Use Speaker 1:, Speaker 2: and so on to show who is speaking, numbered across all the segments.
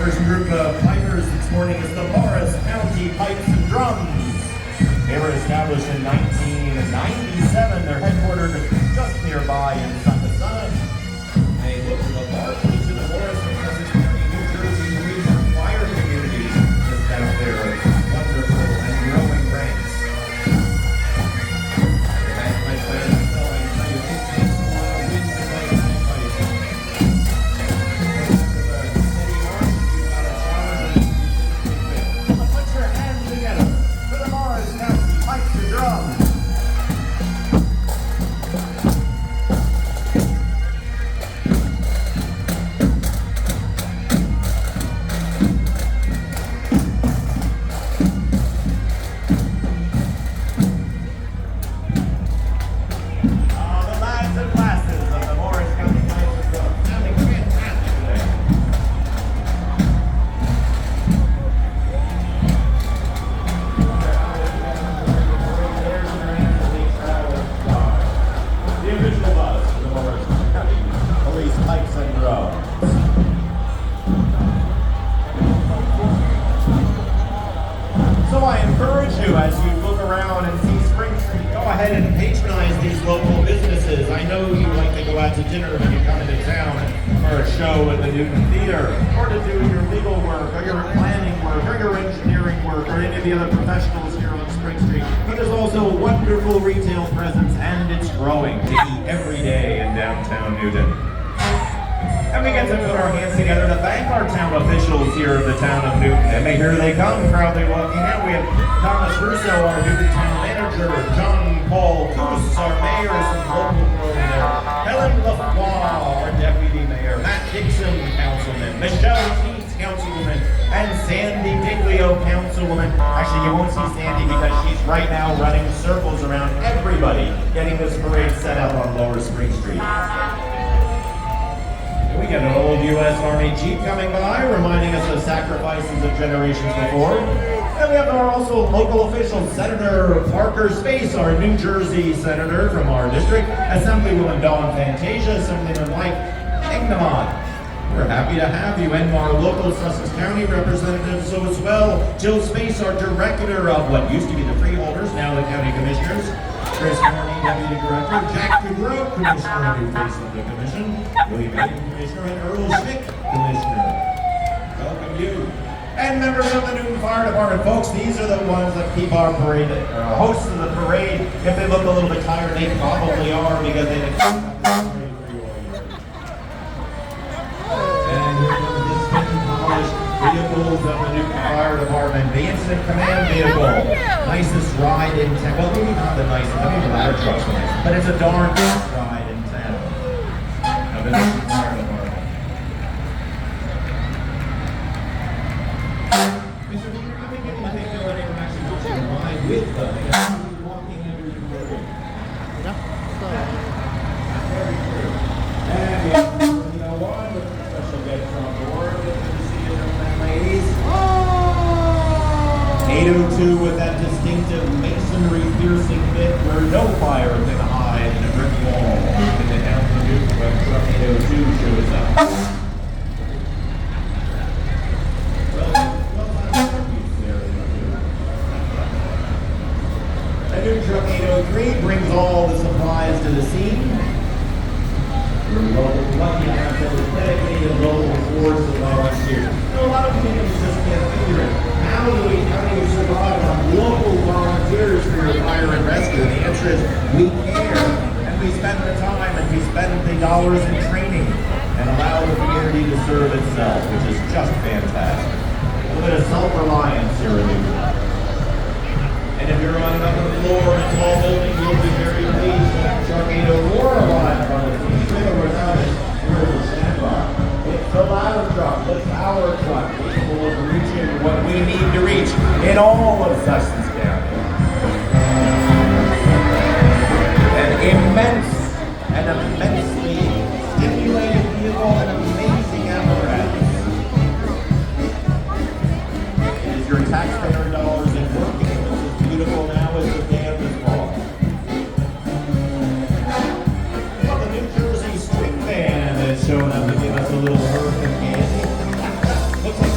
Speaker 1: first group of pipers this morning is the Morris County Pipes and Drums. They were established in 1997. They're headquartered just nearby in Sun. They look largely to the Morris and Essex County, New Jersey region choir community just down there. Wonderful and growing ranks. My players and so I can tell you, it takes a lot of wind to play bagpipes. Steady march, you've got a challenge and you can put your hands together for the Morris County Pipes and Drums. So I encourage you, as you look around and see Spring Street, go ahead and patronize these local businesses. I know you like to go out to dinner when you come into town for a show at the Newton Theater, or to do your legal work, or your planning work, or your engineering work, or any of the other professionals here on Spring Street. But there's also a wonderful retail presence, and it's growing to eat every day in downtown Newton. And we get to put our hands together to thank our town officials here of the town of Newton. And here they come, proudly walking out. We have Thomas Russo, our Newton town manager, John Paul Coos, our mayor, some local pro there, Helen Lafroy, our deputy mayor, Matt Dixon, councilman, Michelle Keats, councilwoman, and Sandy Diglio, councilwoman. Actually, you won't see Sandy because she's right now running circles around everybody, getting this parade set up on Lower Spring Street. We got an old U.S. Army Jeep coming by, reminding us of sacrifices of generations before. And we have our also local officials, Senator Parker Space, our New Jersey senator from our district, Assemblywoman Dawn Fantasia, Assemblyman Mike Engelmann. We're happy to have you, and our local Sussex County representatives so as well. Jill Space, our director of what used to be the freeholders, now the county commissioners. Chris Carney, Deputy Director, Jack DeGroat, Commissioner, new face of the Commission, William Hayden, Commissioner, and Earl Schmidt, Commissioner. Welcome you. And members of the Newton Fire Department, folks, these are the ones that keep our parade, hosts of the parade. If they look a little bit tired, they probably are because they've been keeping up the parade for you all year. And here comes the spin-polished vehicles of the Newton Fire Department, the Incident Command Vehicle. Nicest ride in town. Well, maybe not the nicest. I mean, the ladder truck's nice, but it's a darn nice ride in town. Of the Newton Fire Department. Mr. Dean, I think anything that would actually put your mind with them. Walking under your building. Yeah. Very true. And we have one with a special guest on board. Good to see you, gentlemen and ladies. 802 with that distinctive masonry piercing bit where no fire can hide in a brick wall in the town of Newton when truck 802 shows up. A new truck 803 brings all the supplies to the scene. We're lucky to have such a dedicated local force of volunteers. A lot of people just can't figure it. How do you survive on local volunteers for your fire and rescue? And the answer is we care, and we spend the time, and we spend the dollars in training, and allow the community to serve itself, which is just fantastic. A little bit of self-reliance here in Newton. And if you're on another floor in a tall building, you'll be very pleased to have Truck 804 arrive on the team, with or without it, here at the standby. It's the ladder truck, the power truck, capable of reaching what we need to reach in all of Sussex County. An immensely stimulating vehicle and amazing apparatus. It is your taxpayer dollars in working. This is beautiful now as the day of this fall. Well, the New Jersey String Band has shown up to give us a little earth and candy. Looks like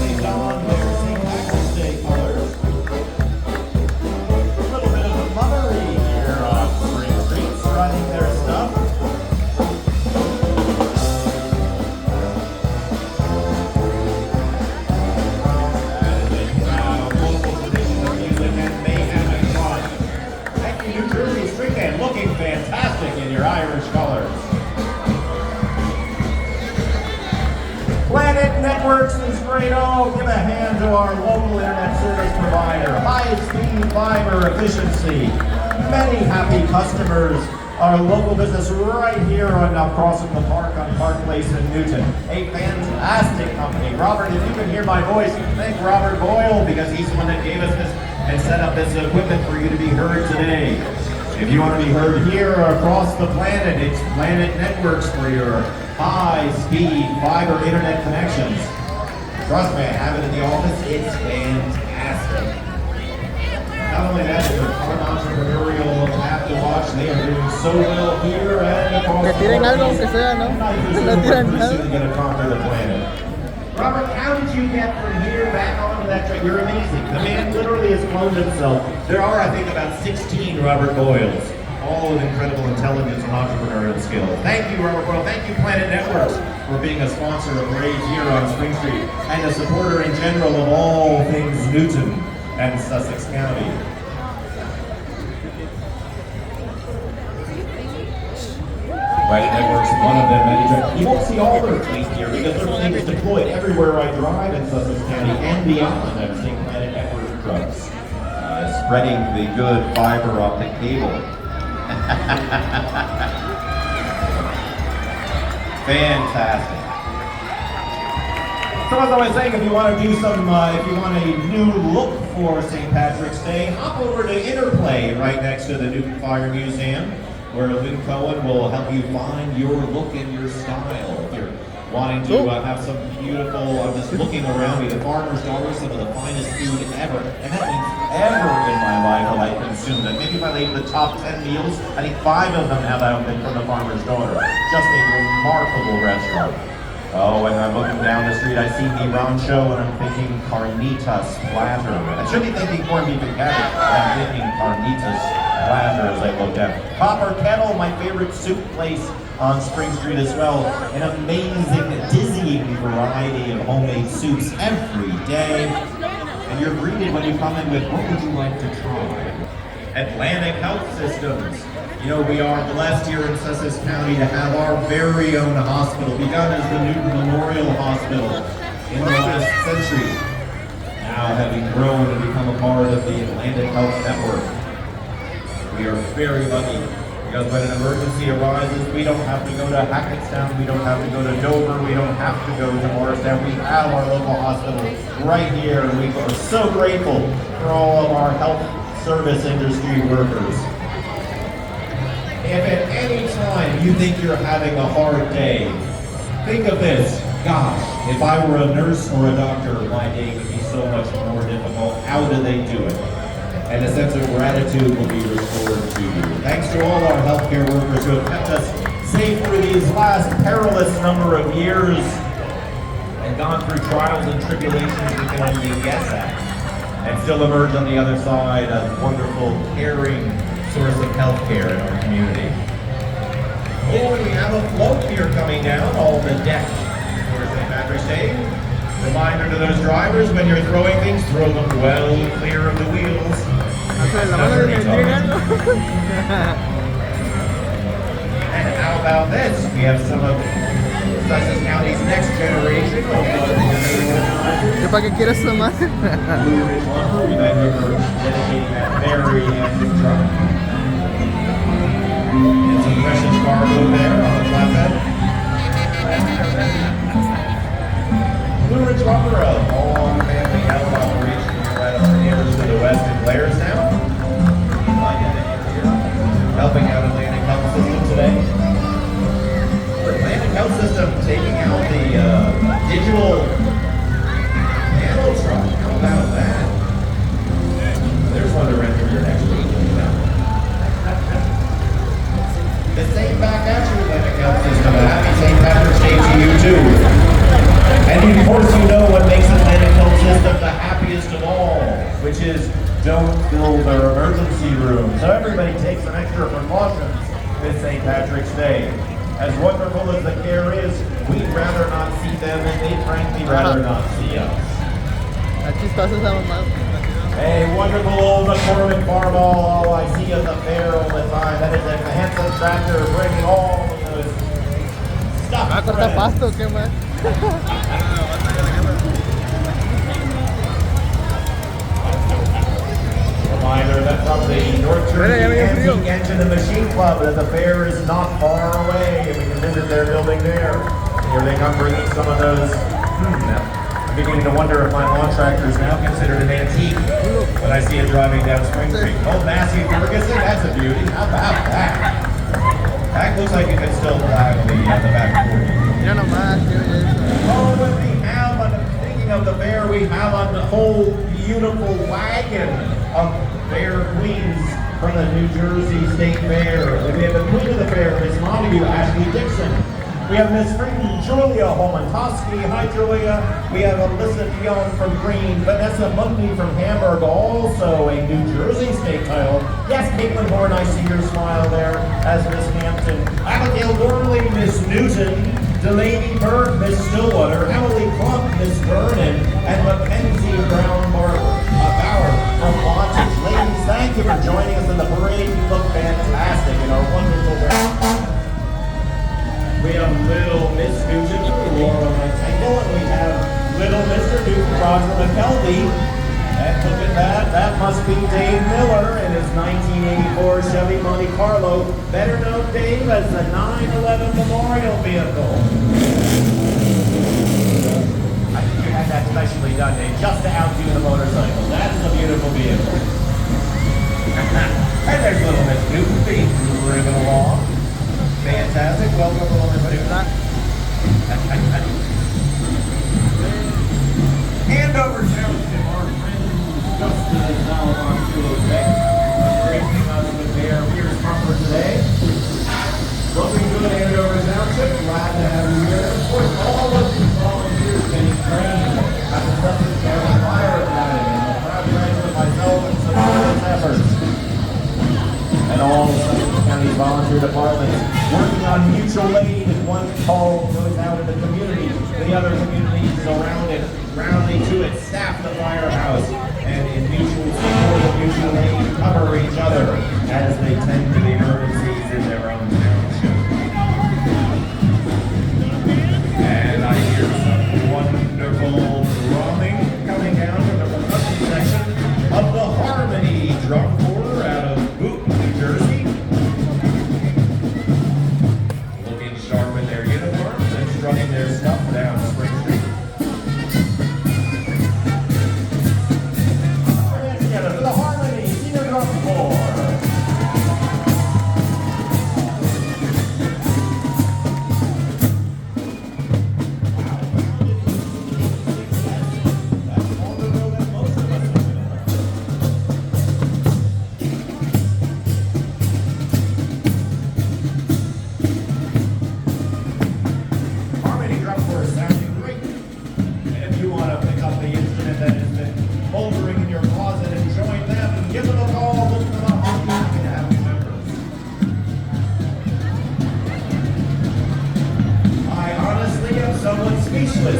Speaker 1: Networks is great. Oh, give a hand to our local internet service provider. High-speed fiber efficiency. Many happy customers. Our local business right here on crossing the park on Park Place in Newton. A fantastic company. Robert, if you can hear my voice, thank Robert Boyle because he's the one that gave us this and set up this equipment for you to be heard today. If you want to be heard here or across the planet, it's Planet Networks for your high-speed fiber internet connections. Trust me, I have it in the office. It's fantastic. Not only that, it's a fun entrepreneurial path to watch. They are doing so well here and across the
Speaker 2: tiren algo, aunque sea, ¿no? No tiran nada.
Speaker 1: Going to conquer the planet. Robert, how did you get from here back onto that train? You're amazing. The man literally has cloned himself. There are, I think, about 16 Robert Boyles, all with incredible intelligence and entrepreneurial skills. Thank you, Robert Boyle. Thank you, Planet Networks, for being a sponsor of Rage here on Spring Street and a supporter in general of all things Newton and Sussex County. Planet Networks, one of them. You won't see all their fleet here because their fleet is deployed everywhere I drive in Sussex County and beyond. I'm seeing Planet Network trucks spreading the good fiber optic cable. Fantastic. So as I was saying, if you want to do some, if you want a new look for St. Patrick's Day, hop over to Interplay right next to the Newton Fire Museum, where Lynn Cohen will help you find your look and your style. If you're wanting to have some beautiful, I'm just looking around me, the farmer's daughter, some of the finest food ever, and that means ever in my life have I consumed it. Maybe if I leave the top 10 meals, I think 5 of them have been from the farmer's daughter. Just a remarkable restaurant. Oh, and I'm looking down the street, I see the rancho, and I'm thinking carnitas platter. I should be thinking corned beef and cabbage, but I'm thinking carnitas platter as I look down. Copper Kettle, my favorite soup place on Spring Street as well. An amazing, dizzying variety of homemade soups every day. And you're greeted when you come in with, what would you like to try? Atlantic Health Systems. You know, we are blessed here in Sussex County to have our very own hospital, begun as the Newton Memorial Hospital in the last century. Now having grown and become a part of the Atlantic Health Network. We are very lucky because when an emergency arises, we don't have to go to Hackettstown, we don't have to go to Dover, we don't have to go to Morristown. We have our local hospital right here, and we are so grateful for all of our health service industry workers. If at any time you think you're having a hard day, think of this. Gosh, if I were a nurse or a doctor, my day would be so much more difficult. How do they do it? And a sense of gratitude will be restored to you. Thanks to all our healthcare workers who have kept us safe through these last perilous number of years and gone through trials and tribulations we can only guess at, and still emerge on the other side a wonderful, caring source of healthcare in our community. Oh, and we have a float here coming down all the deck for St. Patrick's Day. Reminder to those drivers, when you're throwing things, throw them well clear of the wheels. And how about this? We have some of Sussex County's next generation.
Speaker 2: ¿Para qué quieres tomar?
Speaker 1: Blue Ridge Lumber, we thank you for dedicating that very handy truck. And some precious cargo there on the flatbed. Blue Ridge Lumber, a long family cattle operation here right on our neighbors to the west in Blairstown. Helping out Atlantic Health System today. Atlantic Health System taking out the digital nano truck. How about that? There's one to rent for your next week. The same back at you, Atlantic Health System. Happy St. Patrick's Day to you too. And of course you know what makes Atlantic Health System the happiest of all, which is don't fill their emergency room. So everybody takes some extra precautions with St. Patrick's Day. As wonderful as the care is, we'd rather not see them and they'd frankly rather not see us. A wonderful old McCormick farm all I see at the fair all the time. That is a handsome tractor bringing all of those stuff. Club that the fair is not far away and we can visit their building there. And here they come bringing some of those. I'm beginning to wonder if my lawn tractor is now considered an antique when I see it driving down Spring Street. Old Massey Ferguson, that's a beauty. How about that? That looks like it could still drive the back porch.
Speaker 2: Ya nomás, tío, ya eso.
Speaker 1: Oh, but we have, thinking of the fair, we have a whole beautiful wagon of fair queens from the New Jersey State Fair. We have the queen of the fair, Miss Montague, Ashley Dixon. We have Miss Julia Holmantoski. Hi, Julia. We have Alyssa Dion from Green. Vanessa Mundy from Hamburg, also a New Jersey state title. Yes, Caitlin Horn, I see your smile there as Miss Hampton. Abigail Worley, Miss Newton. Delaney Berg, Miss Stillwater. Emily Plump, Miss Vernon. And Mackenzie Brown Bauer from Montage. Ladies, thank you for joining us in the parade. You look fantastic in our wonderful dress. We have little Miss Nugent, Laura Montangle, and we have little Mr. Newton, Roger McKelvey. And look at that, that must be Dave Miller in his 1984 Chevy Monte Carlo, better known, Dave, as the 911 Memorial Vehicle. I think you had that specially done, Dave, just to outdo the motorcycle. That is a beautiful vehicle. And there's little Miss Newton being driven along. Fantastic. Welcome everybody. Hand over town to our friend Justin is now on today. Gracing us with their Pierce bumper today. Looking good, hand over township. Glad to have you here. Of course, all of these volunteers getting trained at the Sussex County Fire Academy. I'm a proud graduate myself and support its efforts. And all of Sussex County volunteer departments working on mutual aid. One call goes out in the community, the other communities around it, roundly to it, staff the firehouse, and in mutual support of mutual aid, cover each other as they tend to the emergencies in their own township. And I hear some wonderful drumming coming down from the percussion section of the Harmony Drum Corps out of Boot, New Jersey. Looking sharp in their uniforms and strutting their stuff down Spring Street. Put hands together for the Harmony Senior Drum Corps.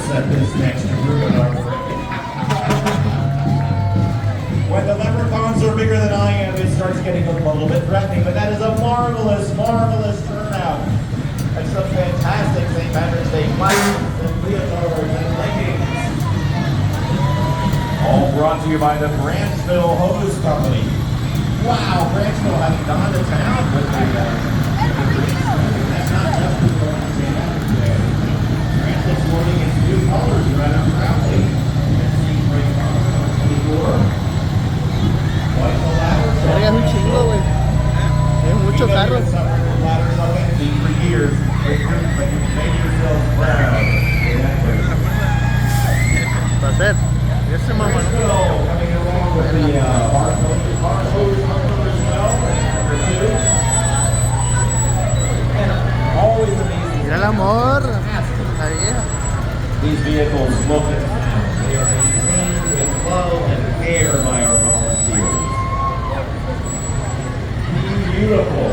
Speaker 1: At this next group of our When the leprechauns are bigger than I am, it starts getting a little bit threatening, but that is a marvelous, marvelous turnout. That's some fantastic St. Patrick's Day flags and leotards and leggings. All brought to you by the Branchville Hose Company. Wow, Branchville having gone to town with the that's not just the St. Patrick's Day. This morning is new colors right up proudly. Quite the ladder.
Speaker 2: Verga, es un chingo, güey. Es mucho carro.
Speaker 1: Ladders on empty for years, but you made yourselves proud.
Speaker 2: Va a ser. Ese mamá.
Speaker 1: Coming along with the hard hose number as well, number 2. And always amazing.
Speaker 2: Mira el amor. La vieja.
Speaker 1: These vehicles look and sound. They are maintained with love and care by our volunteers. Beautiful.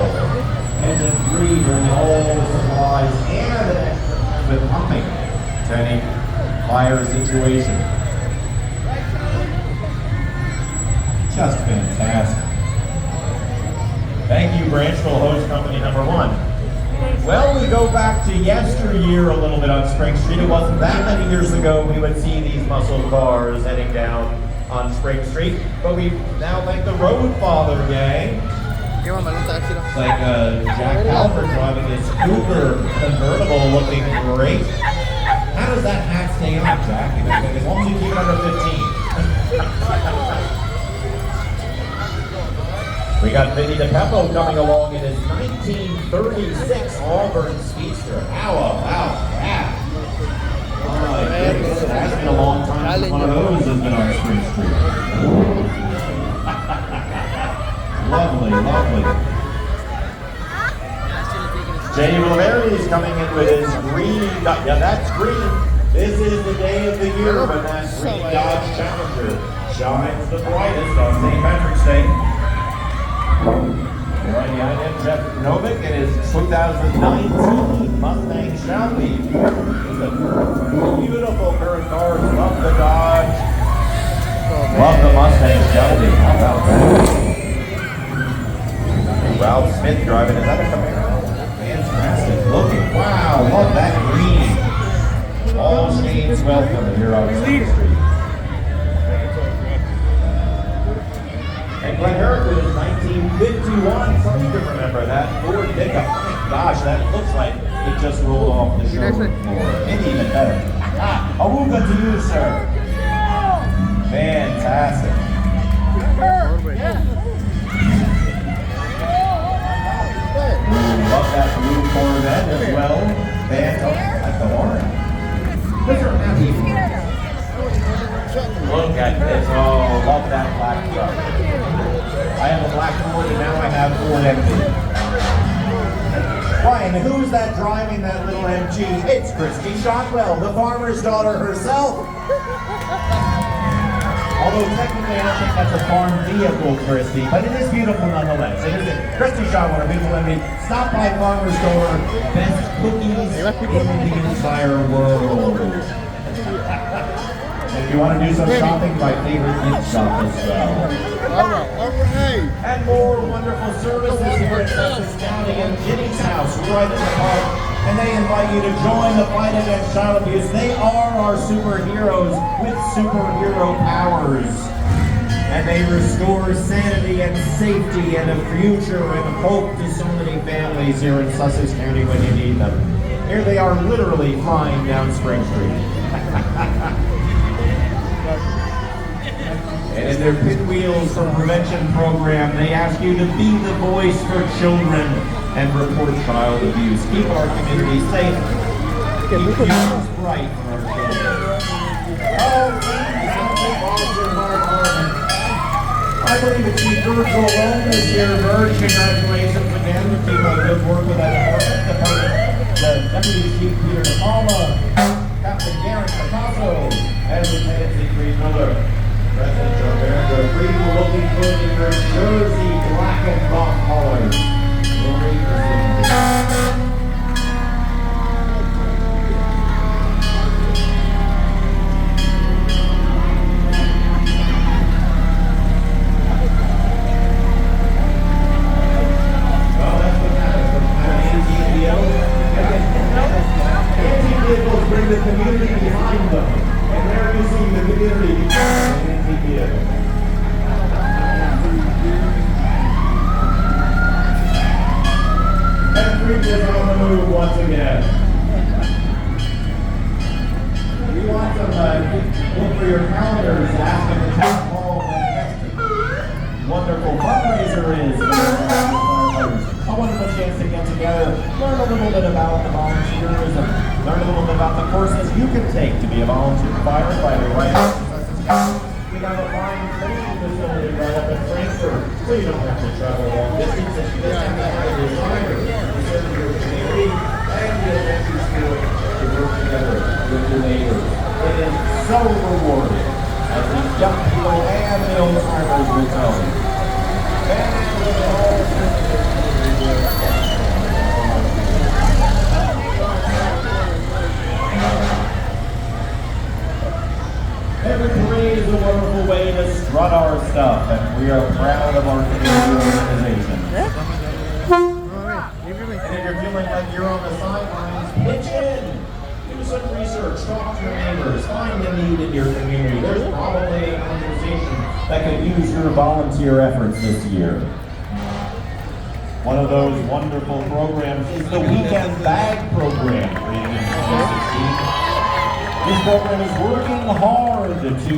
Speaker 1: Engine 3 bringing all the supplies and an extra time with pumping to any fire situation. Just fantastic. Thank you, Branchville Hose Company number 1. Well, we go back to yesteryear a little bit on Spring Street. It wasn't that many years ago we would see these muscle cars heading down on Spring Street, but we now thank the Road Father Gang
Speaker 2: Llévamelo un taxi.
Speaker 1: It's like Jack Halpern driving his Cougar convertible, looking great. How does that hat stay on, Jack? As long as you keep it under 15. We got Vinny DePeppo coming along in his 1936 Auburn Speedster. How about that? My goodness, it has been a long time since one of those has been on Spring Street. Lovely, lovely. Jay Rivera is coming in with his green, yeah, that's green. This is the day of the year when that green Dodge Challenger shines the brightest on St. Patrick's Day. Right behind him, Jeff Novick in his 2019 Mustang Shelby. It's a beautiful pair of cars. Love the Dodge. Love the Mustang Shelby. How about that? Ralph Smith driving. Is that a Camaro? Fantastic looking. Wow, love that green. All shades welcome here on Spring Street. And Glenn Herrick with his 1951. Some of you can remember that Ford pickup. Oh my gosh, that looks like it just rolled off the showroom floor. Maybe even better. Awooga to you, sir. Fantastic. Love that blue Corvette as well. Phantom, like the orange. Mr. Matthew. Look at this. Oh, love that black truck. I have a black Ford and now I have Ford MG. Ryan, who's that driving that little MG? It's Christy Shotwell, the farmer's daughter herself. Although technically I don't think that's a farm vehicle, Christy, but it is beautiful nonetheless. It is Christy Shotwell, a beautiful MG. Stop by Farmer's Store, best cookies in the entire world. If you want to do some shopping, my favorite gift shop as well.
Speaker 2: All right.
Speaker 1: And more wonderful services here in Sussex County and Ginny's house right in the park. And they invite you to join the fight against child abuse. They are our superheroes with superhero powers. And they restore sanity and safety and a future and hope to so many families here in Sussex County when you need them. Here they are literally flying down Spring Street. And in their Pinwheels for Prevention program, they ask you to be the voice for children and report child abuse. Keep our community safe. Keep futures bright for our children. I believe it's Chief Virgil alone this year. Virg, congratulations again. Keep up good work with that department. The Deputy Chief Peter Palma, Captain Garrett Picasso, and Lieutenant Siegfried Miller. President Joe Barrett, green looking good in your Jersey black and buff colors. Great to see. Well, that's what happens when you have an antique deal. Antique vehicles bring the community behind them. And there you see the community behind the antique vehicle. And Freak is on the move once again. We want some look for your calendars, ask them to town hall and next wonderful fundraiser is. A wonderful chance to get together, learn a little bit about the volunteerism, learn a little bit about the courses you can take to be a volunteer firefighter right now. We have a fine training facility right up in Frankfurt, so you don't have to travel long distances. You just have to have a desire to serve your community and the elementary school to work together with your neighbors. It is so rewarding, as the young people and the old timers will tell you. Every parade is a wonderful way to strut our stuff, and we are proud of our community organization. And if you're feeling like you're on the sidelines, pitch in. Do some research, talk to your neighbors, find the need in your community. There's probably an organization that could use your volunteer efforts this year. One of those wonderful programs is the Weekend Bag Program, created in 2016. This program is working hard to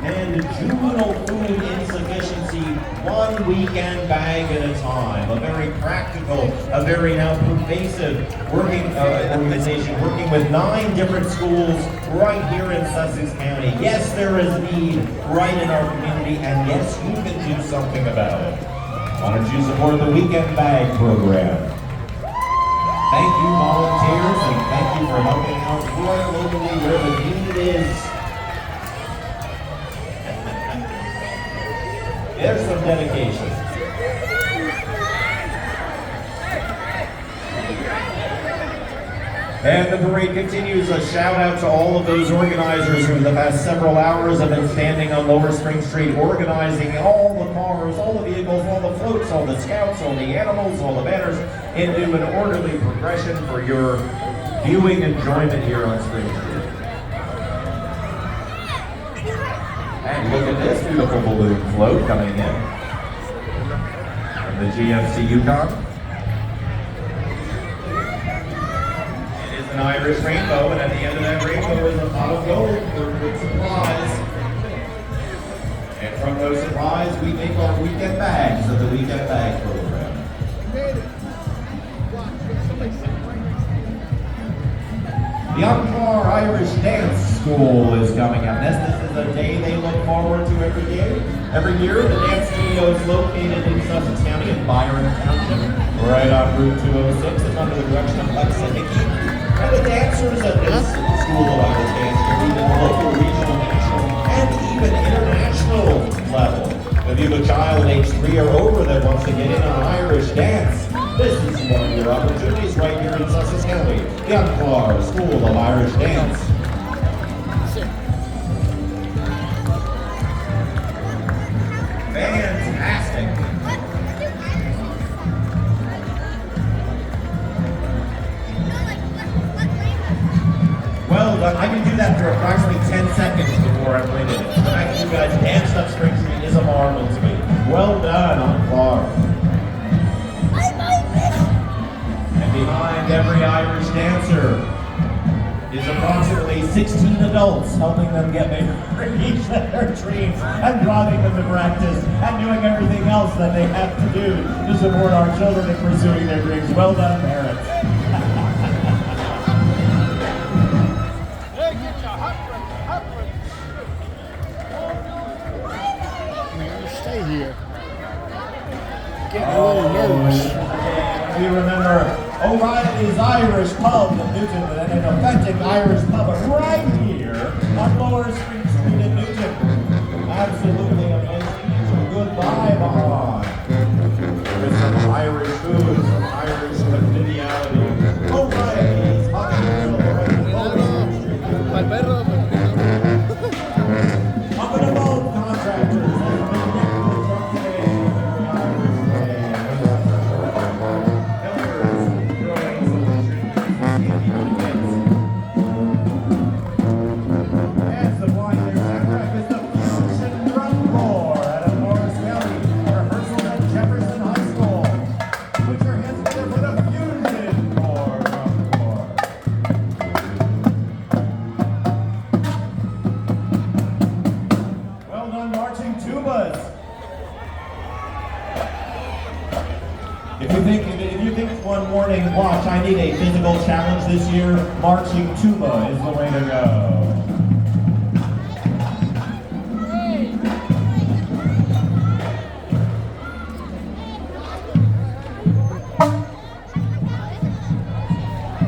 Speaker 1: end juvenile food insufficiency one weekend bag at a time. A very practical, a very now pervasive organization working with 9 different schools right here in Sussex County. Yes, there is need right in our community, and yes, you can do something about it. Why don't you support the Weekend Bag Program? Thank you, volunteers, and thank you for helping out right locally where the need is. There's some dedication. And the parade continues. A shout out to all of those organizers who in the past several hours have been standing on Lower Spring Street organizing all the cars, all the vehicles, all the floats, all the scouts, all the animals, all the banners into an orderly progression for your viewing enjoyment here on Spring Street. And look at this beautiful balloon float coming in from the GMC Yukon. An Irish rainbow, and at the end of that rainbow is a pot of gold for good supplies. And from those supplies, we make our weekend bags of the Weekend Bag Program. The Encore Irish Dance School is coming up. This is a day they look forward to every year. Every year, the dance studio is located in Sussex County in Byron Township, right on Route 206. It's under the direction of Alexa Hickey. And the dancers at this School of Irish Dance can be at the local, regional, national, and even international level. If you have a child age 3 or over that wants to get in on Irish dance, this is one of your opportunities right here in Sussex County. The Encore School of Irish Dance. Fantastic. Well done. I can do that for approximately 10 seconds before I'm winded. The fact that you guys danced up Spring Street is a marvel to me. Well done, Encore. And behind every Irish dancer is approximately 16 adults helping them get reach their dreams and driving them to practice and doing everything else that they have to do to support our children in pursuing their dreams. Well done, parents.
Speaker 2: Stay here. Getting a little nervous.
Speaker 1: We remember O'Reilly's Irish Pub in Newton, and an authentic Irish pub right here on Lower Spring Street in Newton. Absolutely amazing. It's a good vibe on. There is some Irish food, some Irish conviviality. O'Reilly's Pub in Lower Spring Street.
Speaker 2: My better.
Speaker 1: Up and above contractors. If you think one morning, watch, I need a physical challenge this year, marching tuba is the way to go.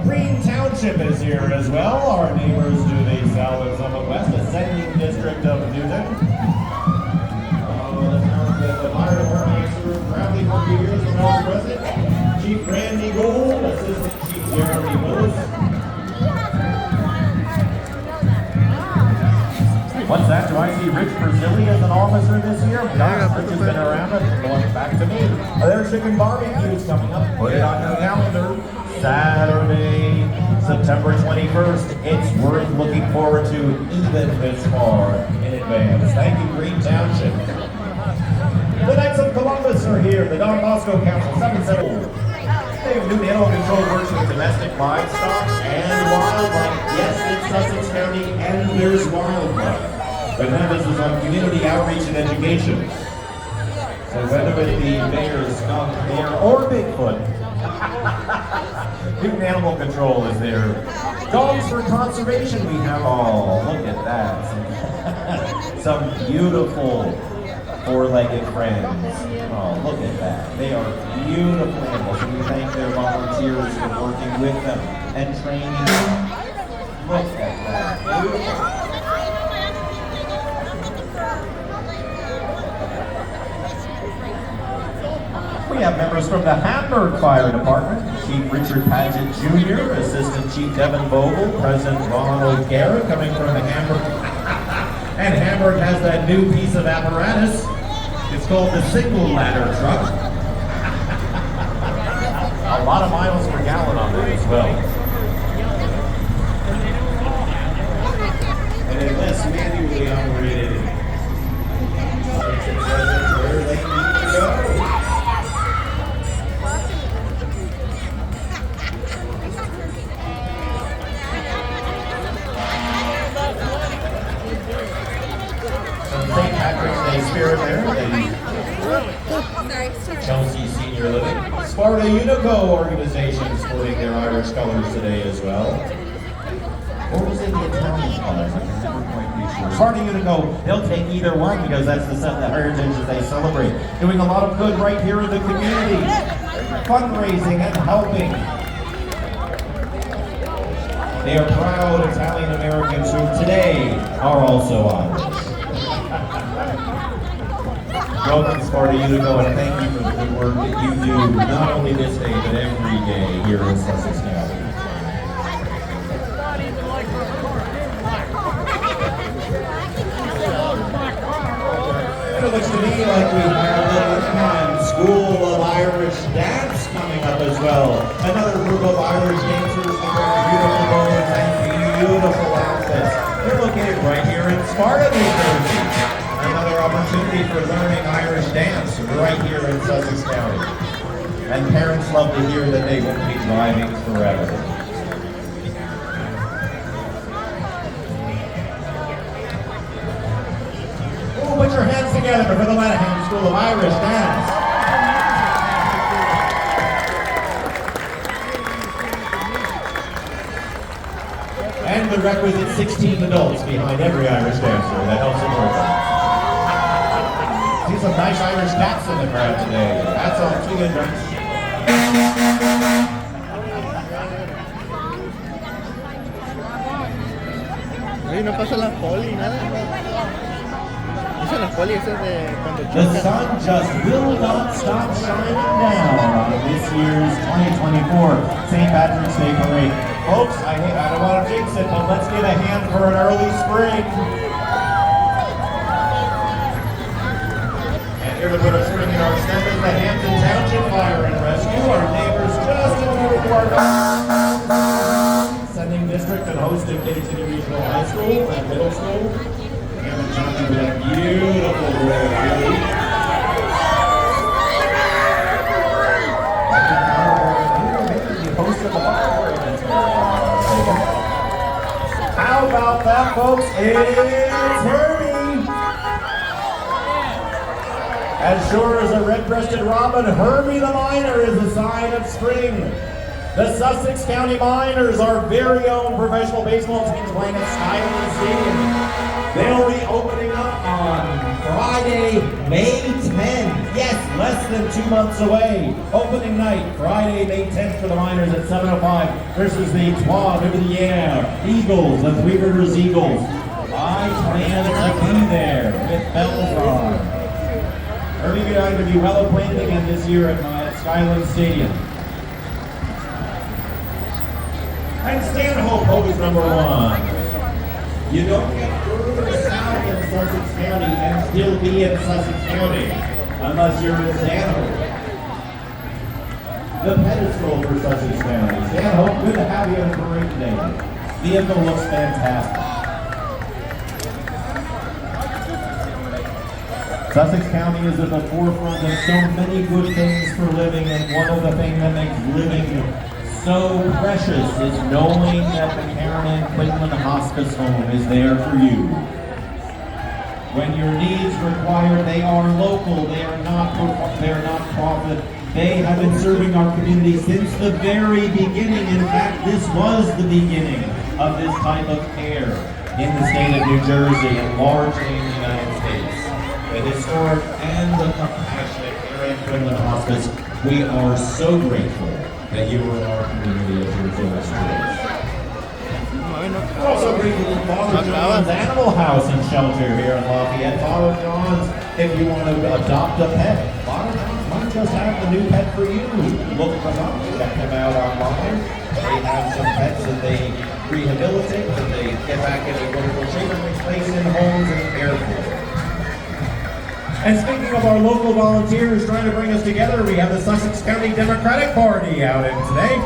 Speaker 1: Green Township is here as well. Our neighbors to the south of Summit West, ascending district of Newton. The fire department has served proudly for years as our president. Chief Randy Gold, Assistant Chief Jeremy Willis. What's that? Do I see Rich Brazili as an officer this year? Gosh, Rich has been around it. Going back to me. Their chicken barbecue is coming up. Put it on your calendar. Saturday, September 21st. It's worth looking forward to even this far in advance. Thank you, Green Township. The Knights of Columbus are here. The Don Bosco Council, 7-7. New Animal Control works with domestic livestock and wildlife. Yes, it's Sussex County, and there's wildlife. But emphasis on community outreach and education. So whether it be bear, skunk, bear, or Bigfoot, New Animal Control is there. Dogs for conservation, we have all. Look at that. Some beautiful four-legged friends. Oh, look at that. They are beautiful animals, and we thank their volunteers for working with them and training them. Look at that. Beautiful. We have members from the Hamburg Fire Department. Chief Richard Paget Jr., Assistant Chief Devin Vogel, President Ronald Garrett coming from the Hamburg. And Hamburg has that new piece of apparatus. It's called the single ladder truck. A lot of miles per gallon on it as well. And it less manually operated. Where they need to go. St. Patrick's Day spirit there, the Chelsea Senior Living. Sparta Unico organization sporting their Irish colors today as well. Or was it the Italian colors? I'm never quite sure. Sparta Unico, they'll take either one because that's the heritage that they celebrate. Doing a lot of good right here in the community. Fundraising and helping. They are proud Italian Americans who today are also Irish. Welcome, Sparta Unico, and thank you for the good work that you do, not only this day, but every day here in Sussex County. It looks to me like we have the School of Irish Dance coming up as well. Another group of Irish dancers with beautiful bows and beautiful outfits. They're located right here in Sparta, New Jersey. Another opportunity for learning Irish dance right here in Sussex County. And parents love to hear that they won't be driving forever. Oh, put your hands together for the Lanahan School of Irish Dance. And the requisite 16 adults behind every Irish dancer that helps support them. See some nice Irish cats in the crowd today. That's all. Too good, right?
Speaker 2: Ay, no pasa la poli, nada. Esa es la poli, esa es de cuando
Speaker 1: The sun just will not stop shining down on this year's 2024 St. Patrick's Day Parade. Folks, I don't want to jinx it, but let's get a hand for an early spring. Here to put a spring in our step is the Hampton Township Fire and Rescue. Our neighbors just over to our sending district and hosting Katy City Regional High School and Middle School. Hampton Township with that beautiful road. How about that, folks? It's Herbie! As sure as a red-breasted robin, Herbie the Miner is a sign of spring. The Sussex County Miners, our very own professional baseball team, playing at Skyline Stadium. They'll be opening up on Friday, May 10th. Yes, less than 2 months away. Opening night, Friday, May 10th for the Miners at 7:05 versus the Trois Rivières Eagles, the Three Rivers Eagles. I plan to be there with bells on. Herbie and I are going to be well acquainted again this year at Skyline Stadium. And Stanhope Hope number one. You don't get further south in Sussex County and still be in Sussex County unless you're in Stanhope. The pedestal for Sussex County. Stanhope, good to have you on the parade today. Vehicle looks fantastic. Sussex County is at the forefront of so many good things for living, and one of the things that makes living so precious is knowing that the Karen and Quinlan Hospice Home is there for you. When your needs require, they are local, they are not profit. They have been serving our community since the very beginning. In fact, this was the beginning of this type of care in the state of New Jersey and largely in the United States. The historic and the compassionate Karen and Quinlan Hospice, we are so grateful that you are in our community as a result of this. We're also grateful for Father John's Animal House and Shelter here in Lafayette. Father John's, if you want to adopt a pet, Father John's might just have the new pet for you. Look them up, check them out online. They have some pets that they rehabilitate, that they get back into wonderful shape and replace in homes and care for. And speaking of our local volunteers trying to bring us together, we have the Sussex County Democratic Party out in today.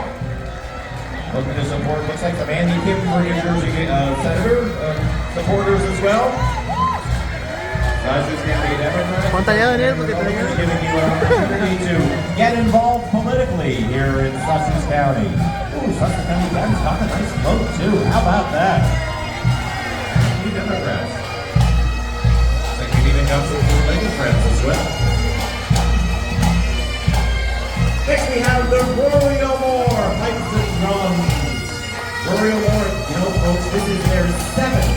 Speaker 1: Looking to support, looks like some Andy Kim for New Jersey Senator supporters as well. Sussex County Democratic Party giving you an opportunity to get involved politically here in Sussex County. Ooh, Sussex County Democrats got a nice vote too. How about that? New Democrats. Even got some Lady friends as well. Next we have the Royal Moore Pipes and Drums. Royal Moore, you know folks, this is their seventh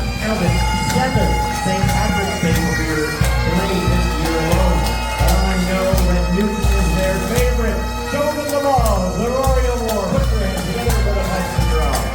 Speaker 1: St. Patrick's Day beer parade this year alone. And I know that Newton is their favorite. Show them the love, the Royal Moore. Put your hands together for the Pipes and Drums.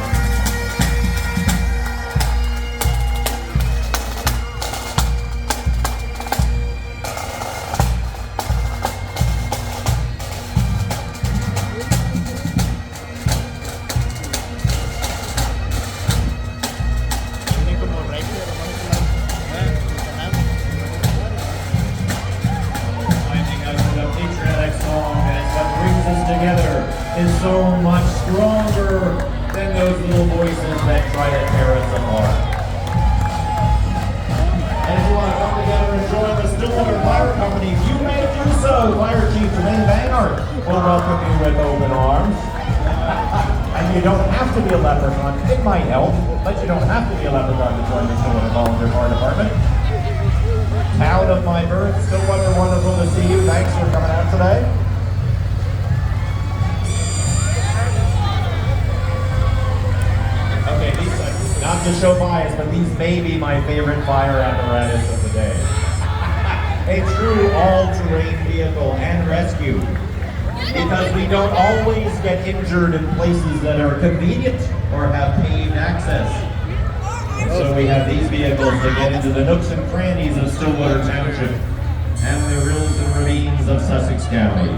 Speaker 1: Is so much stronger than those little voices that try to tear us apart. And if you want to come together and join the Stillwater Fire Company, you may do so. Fire Chief Lynn Bangard will welcome you with open arms. And you don't have to be a leprechaun. It might help, but you don't have to be a leprechaun to join the Stillwater Volunteer Fire Department. Town of my birth, Stillwater, wonderful to see you. Thanks for coming out today. Okay, these, not to show bias, but these may be my favorite fire apparatus of the day. A true all-terrain vehicle and rescue. Because we don't always get injured in places that are convenient or have paved access. And so we have these vehicles to get into the nooks and crannies of Stillwater Township and the rills and ravines of Sussex County.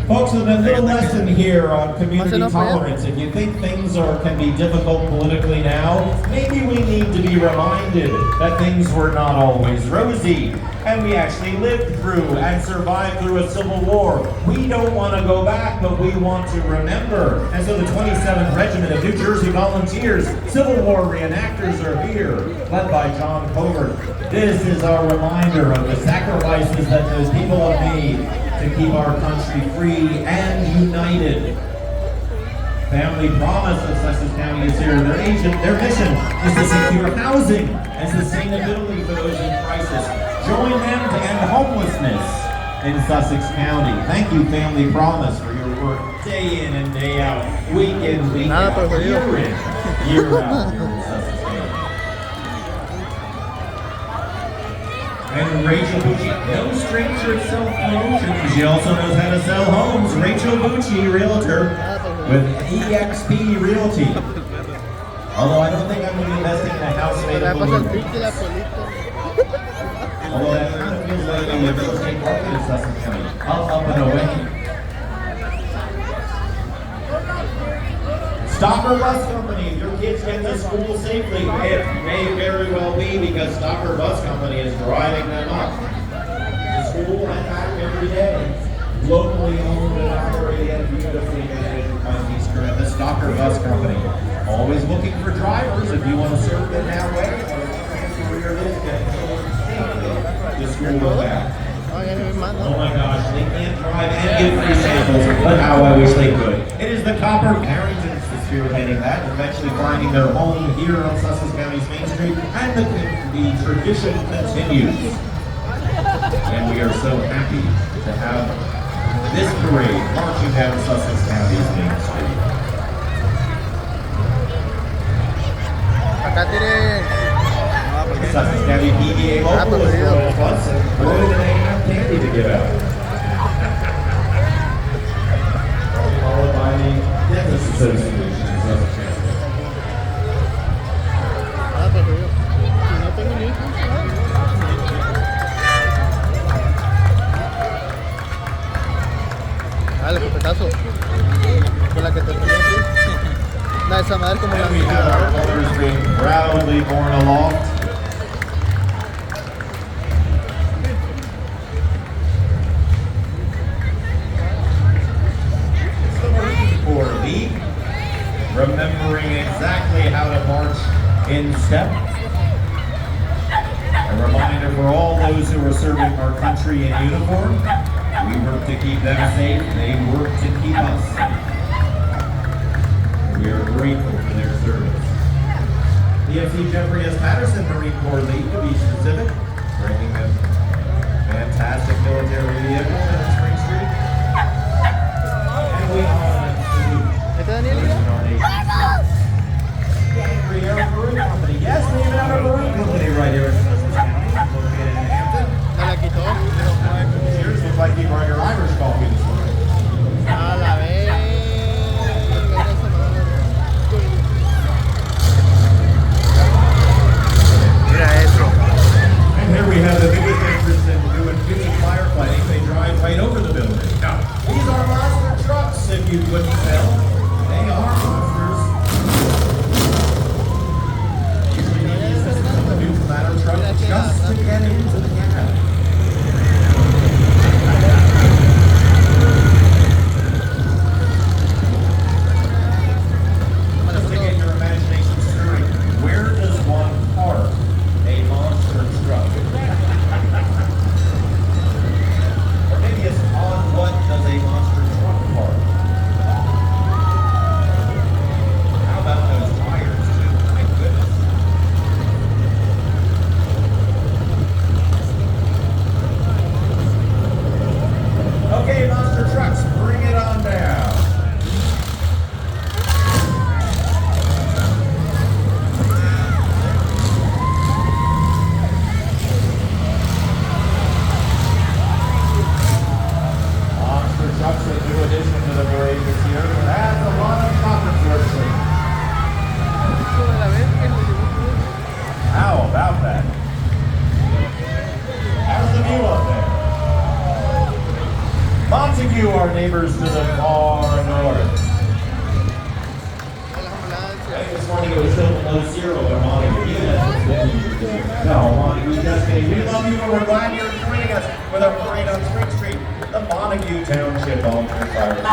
Speaker 1: Folks, a little lesson here on community tolerance. If you think things can be difficult politically now, maybe we need to be reminded that things were not always rosy. And we actually lived through and survived through a civil war. We don't want to go back, but we want to remember. And so the 27th Regiment of New Jersey Volunteers, Civil War reenactors are here, led by John Covert. This is our reminder of the sacrifices that those people have made to keep our country free and united. Family Promise of Sussex County is here. Their mission is to secure housing and sustainability for those in crisis. Join them to end homelessness in Sussex County. Thank you, Family Promise, for your work day in and day out, week in, week out, year in, year out here in Sussex County. And Rachel Bucci, no stranger to self-promotion. She also knows how to sell homes. Rachel Bucci, realtor with EXP Realty. Although I don't think I'm going to be investing in a house made of aluminum. Although that kind of feels like the real estate market in Sussex County. Up and away. Stocker Bus Company, if your kids get to school safely, it may very well be because Stocker Bus Company is driving them up to school and back every day. Locally owned and operated and beautifully managed by Eastern, the Stocker Bus Company. Always looking for drivers if you want to serve in that way. career is getting the school go back.
Speaker 2: Oh, yan yung man.
Speaker 1: Oh my gosh, they can't drive and give free samples, but how I wish they could. It is the Copper Harrington's spearheading that, eventually finding their home here on Sussex County's Main Street, and the tradition continues. And we are so happy to have this parade marching down Sussex County's Main Street. Sussex County PDA local is throwing us, more than they have candy to give out. Followed by the Dentist Association of Sussex County.
Speaker 2: Dale, putazo. Con la que te peleé. Da esa madre como la
Speaker 1: And we have our colors being proudly borne aloft. It's the Marine Corps League, remembering exactly how to march in step. A reminder for all those who are serving our country in uniform. We work to keep them safe, they work to keep us safe. We are grateful for their service. PFC Jeffrey S. Patterson Marine Corps League, to be specific, bringing a fantastic military vehicle down Spring Street. And we honor and salute
Speaker 2: Ito Daniel
Speaker 1: those
Speaker 2: ya?
Speaker 1: in our nation. Angry Air Brewing Company. Yes, we even have a brewing company right here in Sussex County, located in Hampton.
Speaker 2: No la quitó.
Speaker 1: Cheers, looks like you brought your Irish coffee this morning.
Speaker 2: A la vez. Mira eso.
Speaker 1: And here we have the biggest entrance in new and future firefighting. They drive right over the building. Now, these are monster trucks, if you couldn't tell. They are monsters. Usually need the assistance of a new ladder truck just to get into the cab. Just to get your imagination stirring, where does one park a monster truck? Or maybe it's on what does a monster truck park? How about those tires too? My goodness. Okay, monster trucks, bring it on down. Monster trucks, a new addition to the parade this year. That's a lot of controversy. How about that? How's the view up there? Montague, our neighbors to the far north. Hey, this morning it was still below zero in Montague. No, Montague, just kidding. We love you and we're glad you're joining us with our parade on Spring Street, the Montague Township Volunteer Fire Service.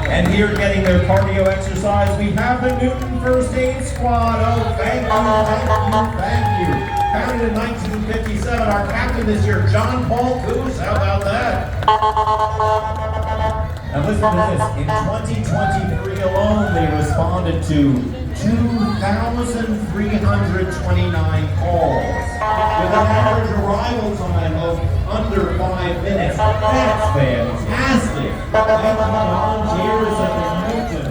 Speaker 1: And here getting their cardio exercise, we have the Newton First Aid Squad. Oh, thank you, thank you, thank you. Founded in 1957, our captain this year, John Paul Coos. How about that? Now listen to this. In 2023 alone, they responded to 2,329 calls with an average arrival time of under 5 minutes. That's fantastic. Thank you, volunteers at the Newton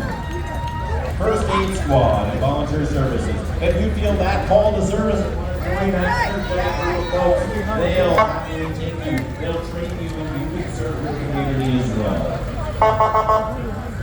Speaker 1: First Aid Squad and Volunteer Services. If you feel that call to service, join that group of folks. They'll happily take you. They'll train you and you can serve your community as well.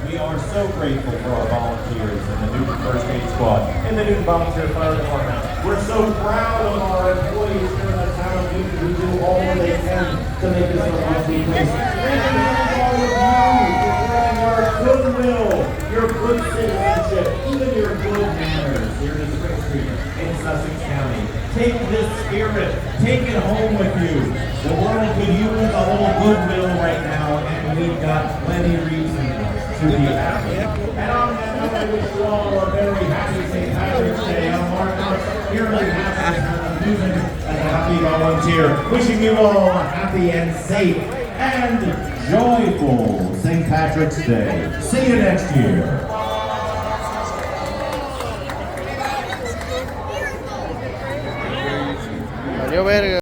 Speaker 1: We are so grateful for our volunteers in the Newton First Aid Squad, in the Newton Volunteer Fire Department. We're so proud of our employees here in the town of Newton who do all that they can to make this a healthy place. Thank you to all of you for bringing your goodwill, your good citizenship, even your good manners here to Spring Street in Sussex County. Take this spirit, take it home with you. The world could use a little goodwill right now, and we've got plenty of reasons to be happy. And on that note, I wish you all a very happy St. Patrick's Day. I'm Mark purely happy and amusing as a happy volunteer. Wishing you all a happy and safe and joyful St. Patrick's Day. See you next year.
Speaker 2: Valió verga.